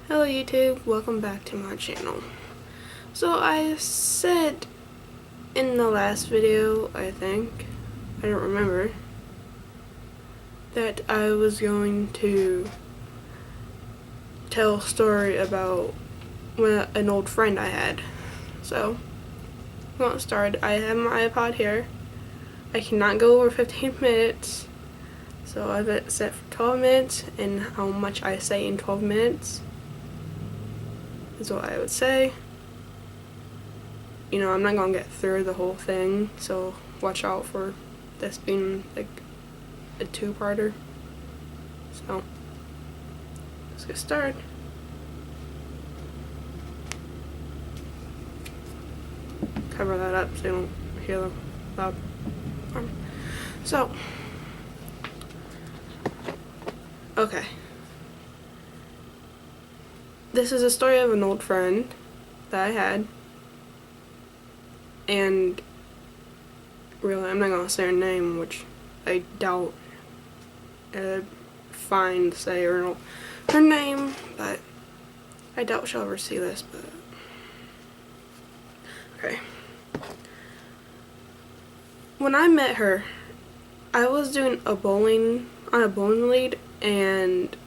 Hello YouTube, welcome back to my channel. So I said in the last video, I think, I don't remember, that I was going to tell a story about an old friend I had. So, we'll get started. I have my iPod here. I cannot go over 15 minutes, so I've it set for 12 minutes, and how much I say in 12 minutes is what I would say. You know, I'm not gonna get through the whole thing, so watch out for this being like a two-parter. So, let's get started. Cover that up so you don't hear the loud alarm. So, okay. This is a story of an old friend that I had. And really, I'm not gonna say her name, which I doubt fine to say her name, but I doubt she'll ever see this. But okay. When I met her, I was doing a bowling league, and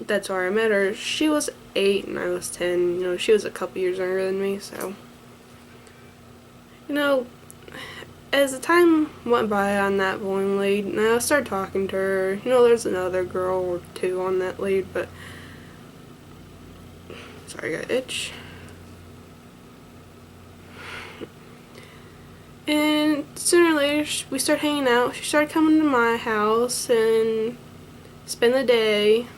that's where I met her. She was 8 and I was 10. You know, she was a couple years younger than me, so. You know, as the time went by on that bowling lead, and I started talking to her, you know, there's another girl or two on that lead, but, sorry, I got itch. And sooner or later, we started hanging out. She started coming to my house and spend the day.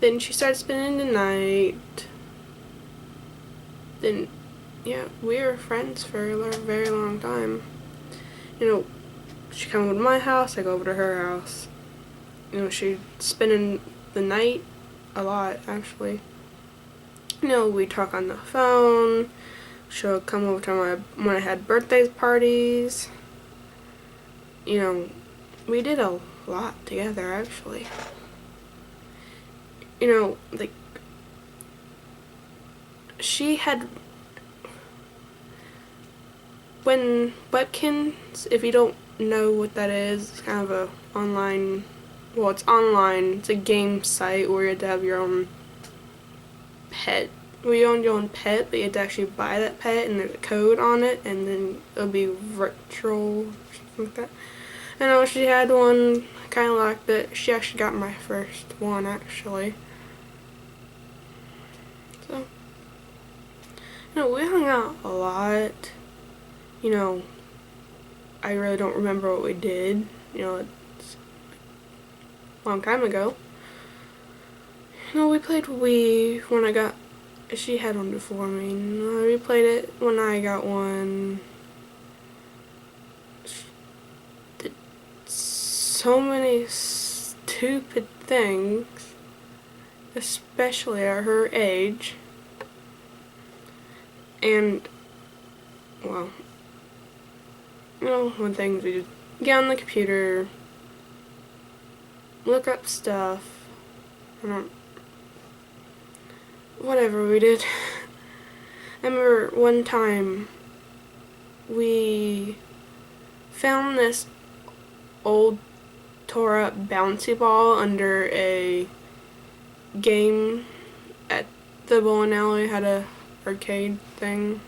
Then she started spending the night. Then, yeah, we were friends for a very long time. You know, she come over to my house, I go over to her house. You know, she'd spending the night a lot, actually. You know, we'd talk on the phone. She'll come over to when I had birthday parties. You know, we did a lot together, actually. You know, like, she had, when Webkins, if you don't know what that is, it's kind of a online, well, it's online, it's a game site where you have to have your own pet. Well, you own your own pet, but you have to actually buy that pet, and there's a code on it, and then it'll be virtual, or something like that. I know she had one, kind of like that. She actually got my first one, actually. So, you know, we hung out a lot. You know, I really don't remember what we did. You know, it's a long time ago. You know, we played Wii when she had one before me. We played it when I got one. She did so many stupid things, especially at her age. And, well, you know, one thing we just get on the computer, look up stuff, whatever we did. I remember one time we found this old tore up bouncy ball under a game at the bowling alley, had a arcade thing.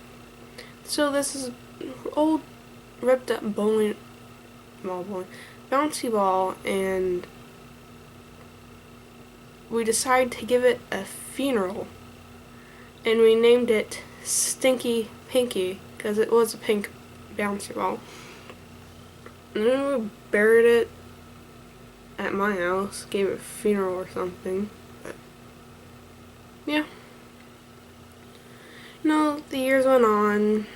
So this is old ripped up bouncy ball, and we decided to give it a funeral, and we named it Stinky Pinky because it was a pink bouncy ball. And then we buried it at my house, gave it a funeral or something. But yeah, you know, the years went on,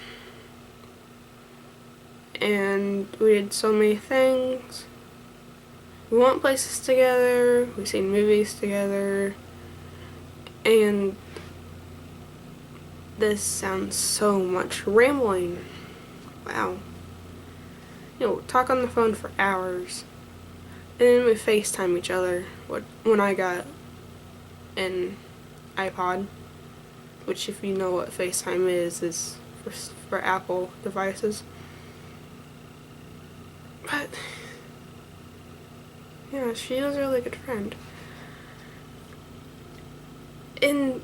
and we did so many things. We went places together, we seen movies together, and this sounds so much rambling. Wow. You know, talk on the phone for hours, and then we FaceTime each other when I got an iPod, which, if you know what FaceTime is for Apple devices. But yeah, she was a really good friend. In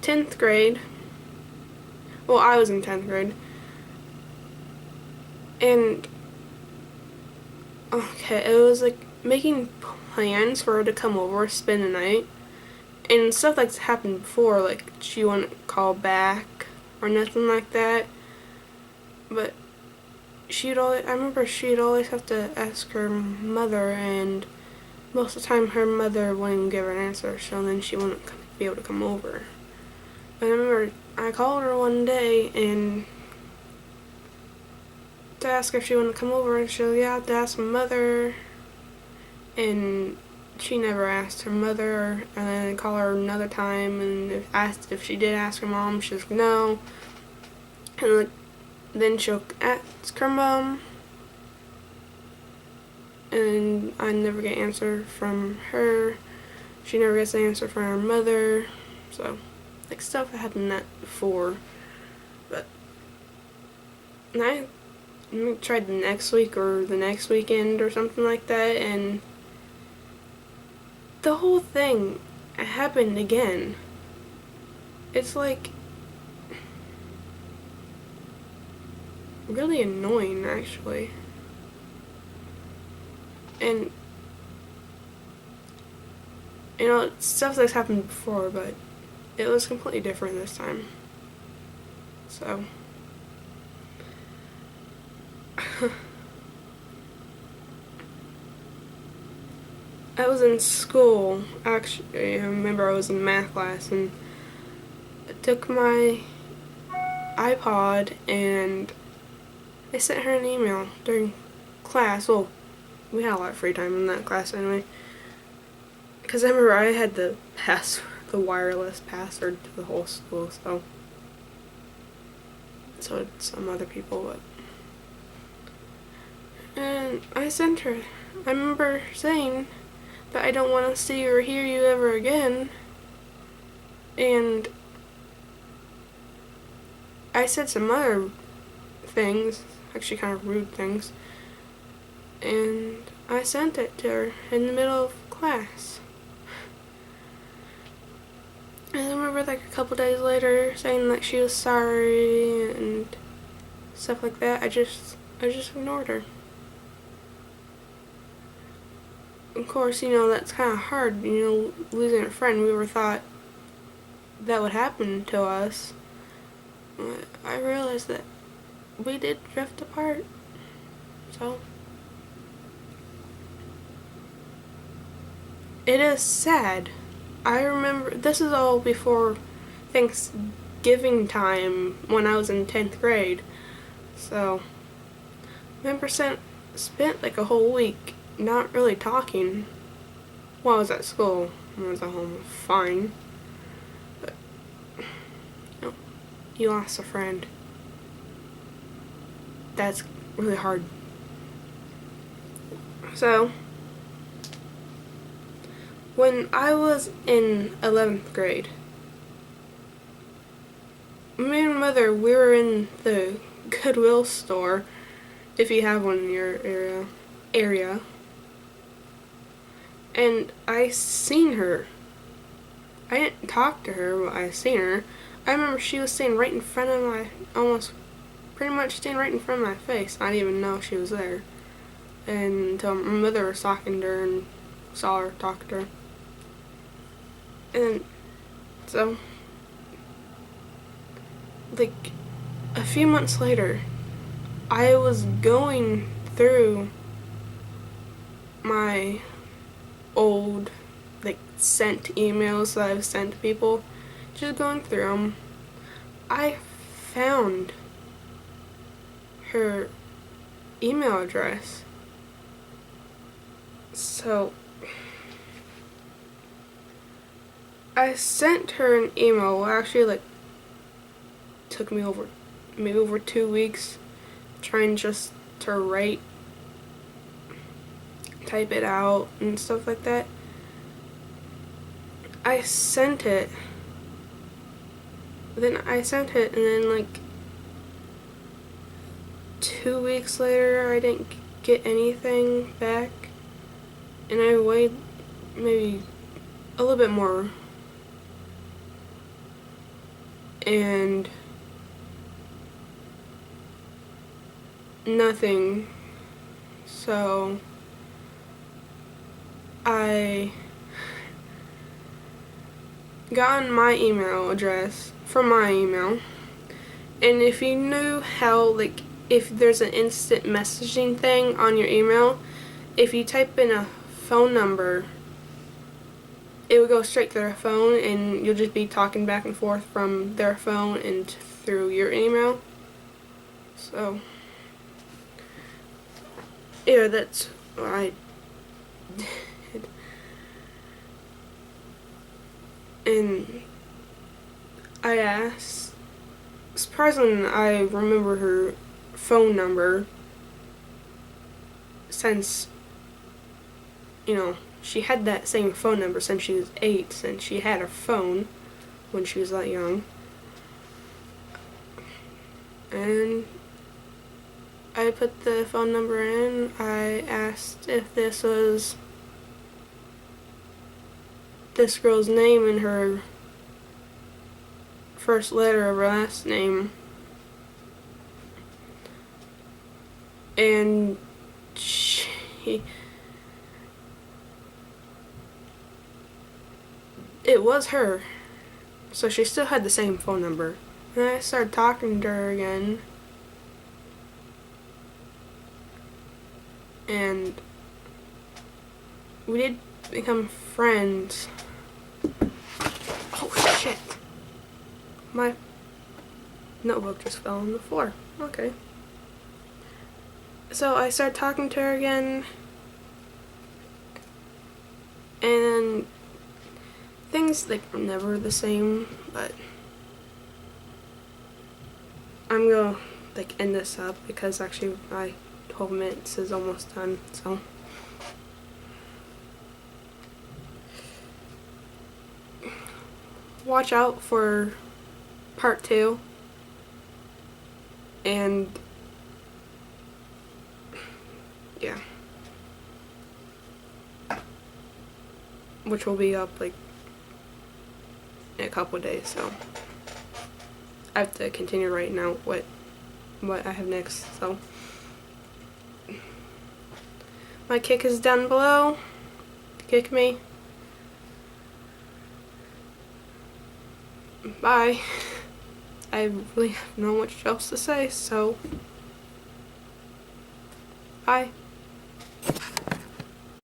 10th grade, well, I was in 10th grade, and okay, it was like making plans for her to come over, spend the night, and stuff like happened before, like she wouldn't call back or nothing like that. But I remember she'd always have to ask her mother, and most of the time her mother wouldn't give her an answer, so then she wouldn't be able to come over. And I remember I called her one day and to ask her if she wanted to come over, and she said, yeah, I have to ask my mother. And she never asked her mother, and then I called her another time and asked if she did ask her mom. She was like, no. And then she'll ask her mom, and I never get an answer from her. She never gets an answer from her mother. So, like, stuff that happened that before. But I tried the next week or the next weekend or something like that, and the whole thing happened again. It's like really annoying, actually. And you know, stuff that's happened before, but it was completely different this time. So I was in school, actually. I remember I was in math class, and I took my iPod and I sent her an email during class. Well, we had a lot of free time in that class anyway. Because I remember I had the wireless password to the whole school, so did some other people, but. And I sent her. I remember saying that I don't want to see or hear you ever again. And I said some other things, actually kind of rude things, and I sent it to her in the middle of class. And I remember like a couple days later saying that she was sorry and stuff like that. I just ignored her. Of course, you know, that's kind of hard, you know, losing a friend. We were thought that would happen to us. I realized that we did drift apart. So it is sad. I remember this is all before Thanksgiving time when I was in 10th grade. So I remember spent like a whole week not really talking while I was at school. When I was at home, fine. But you know, you lost a friend. That's really hard. So when I was in 11th grade, me and my mother, we were in the Goodwill store, if you have one in your area, and I seen her. I didn't talk to her, but I seen her. I remember she was standing right in front of pretty much standing right in front of my face. I didn't even know she was there. And until my mother was talking to her and saw her talk to her. And so, like, a few months later, I was going through my old, like, sent emails that I've sent to people. Just going through them. I found her email address. So I sent her an email. Well, actually, like, took me maybe over 2 weeks trying just to type it out and stuff like that. I sent it. Then I sent it, and then like 2 weeks later, I didn't get anything back. And I waited maybe a little bit more. And nothing. So I got my email address from my email, and if you knew how, like, if there's an instant messaging thing on your email, if you type in a phone number, it would go straight to their phone, and you'll just be talking back and forth from their phone and through your email. So yeah, that's what I did. And I asked, surprisingly, I remember her phone number since, she had that same phone number since she was 8, since she had a phone when she was that young. And I put the phone number in. I asked if this was this girl's name and her first letter of her last name. And it was her. So she still had the same phone number. And I started talking to her again. And we did become friends. Oh shit. My notebook just fell on the floor. Okay. So I started talking to her again, and things like were never the same, but I'm gonna end this up because actually my 12 minutes is almost done, so watch out for part 2, and yeah, which will be up in a couple days, so I have to continue writing out what I have next. So my kick is down below. Kick me. Bye. I really have not much else to say, so bye.